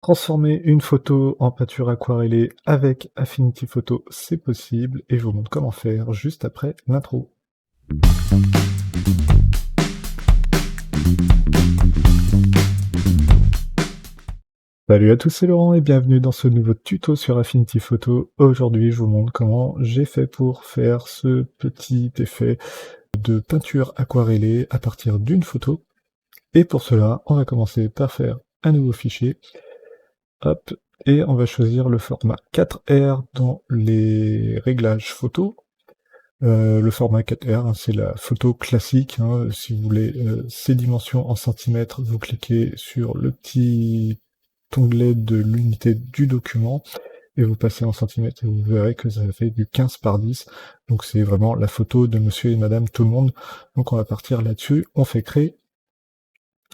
Transformer une photo en peinture aquarellée avec Affinity Photo, c'est possible et je vous montre comment faire juste après l'intro. Salut à tous, c'est Laurent et bienvenue dans ce nouveau tuto sur Affinity Photo. Aujourd'hui, je vous montre comment j'ai fait pour faire ce petit effet de peinture aquarellée à partir d'une photo. Et pour cela, on va commencer par faire un nouveau fichier. Hop, et on va choisir le format 4R dans les réglages photo. Le format 4R, hein, c'est la photo classique. Hein. Si vous voulez ces dimensions en centimètres, vous cliquez sur le petit onglet de l'unité du document et vous passez en centimètres et vous verrez que ça fait du 15 par 10. Donc c'est vraiment la photo de monsieur et madame tout le monde. Donc on va partir là-dessus, on fait créer.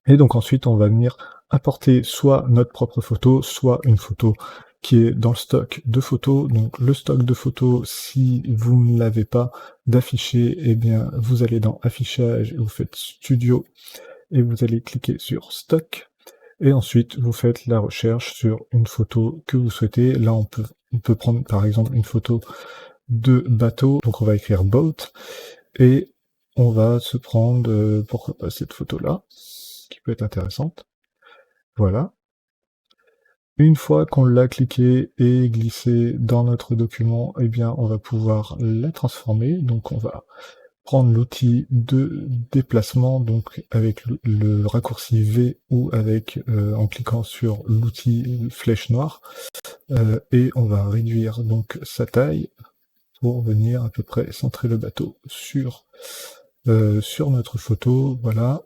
Et donc ensuite on va venir apporter soit notre propre photo, soit une photo qui est dans le stock de photos. Donc le stock de photos, si vous ne l'avez pas d'affiché, eh bien vous allez dans affichage et vous faites studio et vous allez cliquer sur stock et ensuite vous faites la recherche sur une photo que vous souhaitez. Là on peut prendre par exemple une photo de bateau, donc on va écrire boat et on va se prendre pourquoi pas cette photo là qui peut être intéressante. Voilà. Une fois qu'on l'a cliqué et glissé dans notre document, eh bien, on va pouvoir la transformer. Donc, on va prendre l'outil de déplacement, donc avec le raccourci V ou avec en cliquant sur l'outil flèche noire, et on va réduire donc sa taille pour venir à peu près centrer le bateau sur notre photo. Voilà.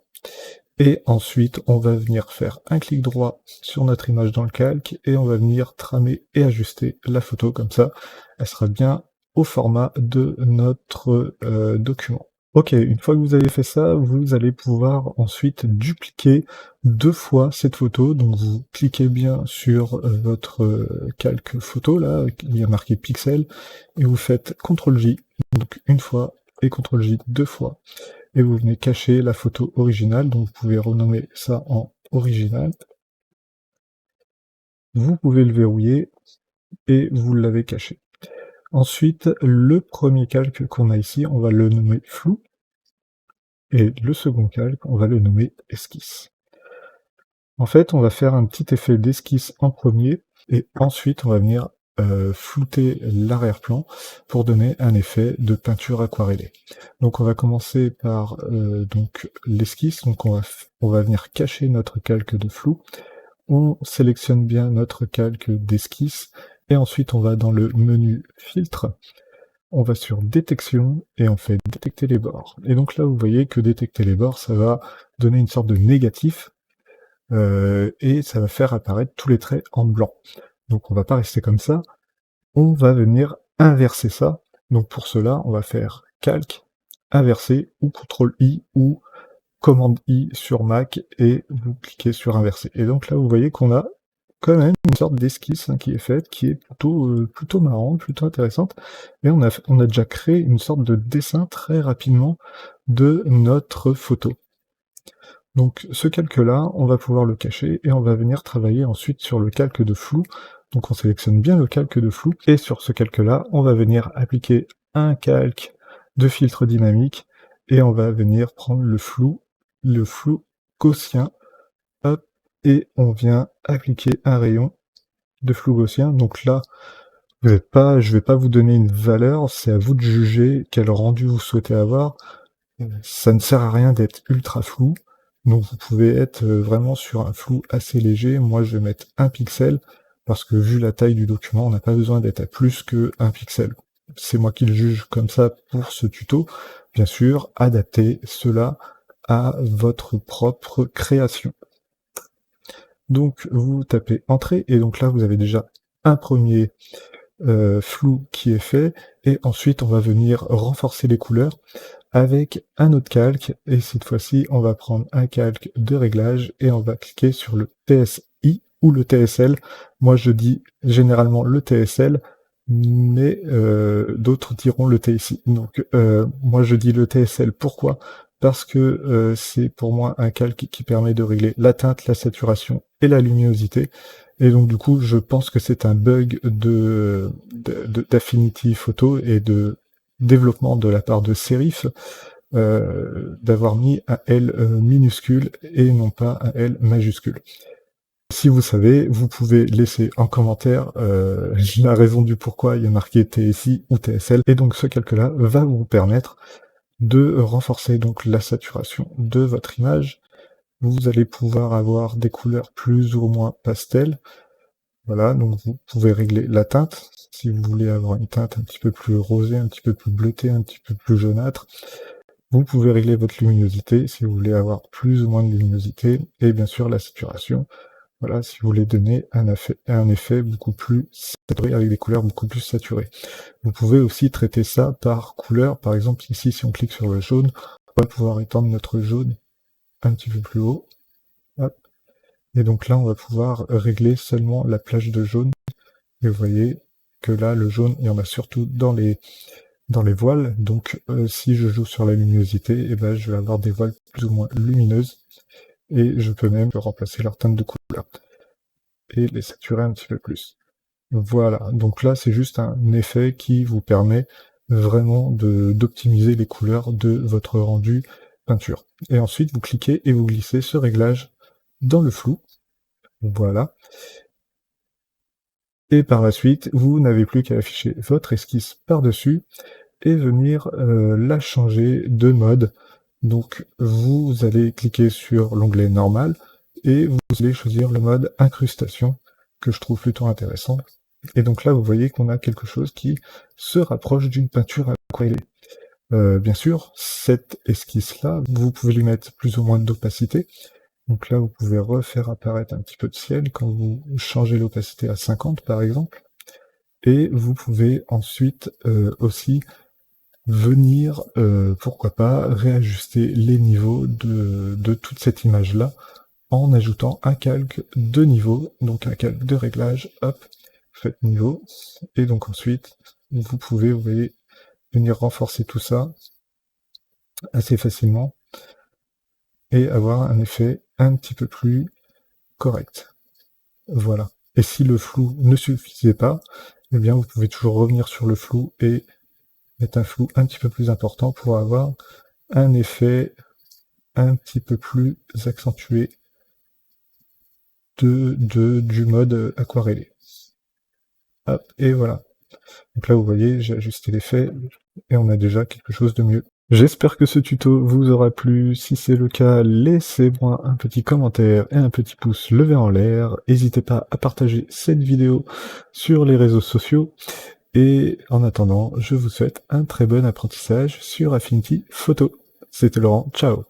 Et ensuite, on va venir faire un clic droit sur notre image dans le calque et on va venir tramer et ajuster la photo comme ça. Elle sera bien au format de notre document. Ok, une fois que vous avez fait ça, vous allez pouvoir ensuite dupliquer 2 fois cette photo. Donc vous cliquez bien sur votre calque photo, là, il y a marqué pixel, et vous faites CTRL-J, donc une fois, et CTRL-J 2 fois. Et vous venez cacher la photo originale, donc vous pouvez renommer ça en original. Vous pouvez le verrouiller et vous l'avez caché. Ensuite, le premier calque qu'on a ici, on va le nommer flou. Et le second calque, on va le nommer esquisse. En fait, on va faire un petit effet d'esquisse en premier, et ensuite on va venir flouter l'arrière-plan pour donner un effet de peinture aquarellée. Donc on va commencer par donc l'esquisse, donc on va venir cacher notre calque de flou, on sélectionne bien notre calque d'esquisse, et ensuite on va dans le menu filtre, on va sur détection, et on fait détecter les bords. Et donc là vous voyez que détecter les bords, ça va donner une sorte de négatif, et ça va faire apparaître tous les traits en blanc. Donc on va pas rester comme ça, on va venir inverser ça. Donc pour cela, on va faire calque, inverser, ou CTRL-I, ou commande I sur Mac, et vous cliquez sur inverser. Et donc là, vous voyez qu'on a quand même une sorte d'esquisse qui est faite, qui est plutôt marrante, plutôt intéressante. Et on a déjà créé une sorte de dessin très rapidement de notre photo. Donc ce calque-là, on va pouvoir le cacher et on va venir travailler ensuite sur le calque de flou. Donc on sélectionne bien le calque de flou et sur ce calque-là, on va venir appliquer un calque de filtre dynamique et on va venir prendre le flou gaussien, hop, et on vient appliquer un rayon de flou gaussien. Donc là, je vais pas vous donner une valeur, c'est à vous de juger quel rendu vous souhaitez avoir. Ça ne sert à rien d'être ultra flou. Donc vous pouvez être vraiment sur un flou assez léger. Moi je vais mettre 1 pixel, parce que vu la taille du document, on n'a pas besoin d'être à plus que 1 pixel. C'est moi qui le juge comme ça pour ce tuto. Bien sûr, adaptez cela à votre propre création. Donc vous tapez Entrée, et donc là vous avez déjà un premier flou qui est fait, et ensuite on va venir renforcer les couleurs avec un autre calque, et cette fois-ci on va prendre un calque de réglage et on va cliquer sur le TSI ou le TSL. Moi je dis généralement le TSL, mais d'autres diront le TSI. Donc moi je dis le TSL, pourquoi? Parce que c'est pour moi un calque qui permet de régler la teinte, la saturation et la luminosité. Et donc du coup, je pense que c'est un bug d'Affinity Photo et de développement de la part de Serif, d'avoir mis un L minuscule et non pas un L majuscule. Si vous savez, vous pouvez laisser en commentaire la raison du pourquoi il y a marqué TSI ou TSL, et donc ce calcul-là va vous permettre de renforcer donc la saturation de votre image. Vous allez pouvoir avoir des couleurs plus ou moins pastel. Voilà, donc vous pouvez régler la teinte, si vous voulez avoir une teinte un petit peu plus rosée, un petit peu plus bleutée, un petit peu plus jaunâtre. Vous pouvez régler votre luminosité, si vous voulez avoir plus ou moins de luminosité, et bien sûr la saturation. Voilà, si vous voulez donner un effet beaucoup plus saturé, avec des couleurs beaucoup plus saturées. Vous pouvez aussi traiter ça par couleur. Par exemple, ici, si on clique sur le jaune, on va pouvoir étendre notre jaune un petit peu plus haut. Hop. Et donc là, on va pouvoir régler seulement la plage de jaune. Et vous voyez que là, le jaune, il y en a surtout dans les voiles. Donc, si je joue sur la luminosité, eh ben, je vais avoir des voiles plus ou moins lumineuses. Et je peux même remplacer leur teinte de couleur. Et les saturer un petit peu plus. Voilà, donc là c'est juste un effet qui vous permet vraiment d'optimiser les couleurs de votre rendu peinture. Et ensuite vous cliquez et vous glissez ce réglage dans le flou. Voilà. Et par la suite, vous n'avez plus qu'à afficher votre esquisse par-dessus et venir la changer de mode. Donc vous allez cliquer sur l'onglet normal et vous allez choisir le mode incrustation, que je trouve plutôt intéressant. Et donc là, vous voyez qu'on a quelque chose qui se rapproche d'une peinture aquarellée. Bien sûr, cette esquisse-là, vous pouvez lui mettre plus ou moins d'opacité. Donc là, vous pouvez refaire apparaître un petit peu de ciel quand vous changez l'opacité à 50, par exemple. Et vous pouvez ensuite aussi venir, pourquoi pas, réajuster les niveaux de toute cette image-là en ajoutant un calque de niveau, donc un calque de réglage, hop, faites niveau, et donc ensuite, vous pouvez, vous voyez, venir renforcer tout ça assez facilement, et avoir un effet un petit peu plus correct. Voilà. Et si le flou ne suffisait pas, eh bien vous pouvez toujours revenir sur le flou et mettre un flou un petit peu plus important pour avoir un effet un petit peu plus accentué du mode aquarellé. Hop, et voilà. Donc là, vous voyez, j'ai ajusté l'effet et on a déjà quelque chose de mieux. J'espère que ce tuto vous aura plu. Si c'est le cas, laissez-moi un petit commentaire et un petit pouce levé en l'air. N'hésitez pas à partager cette vidéo sur les réseaux sociaux. Et en attendant, je vous souhaite un très bon apprentissage sur Affinity Photo. C'était Laurent, ciao!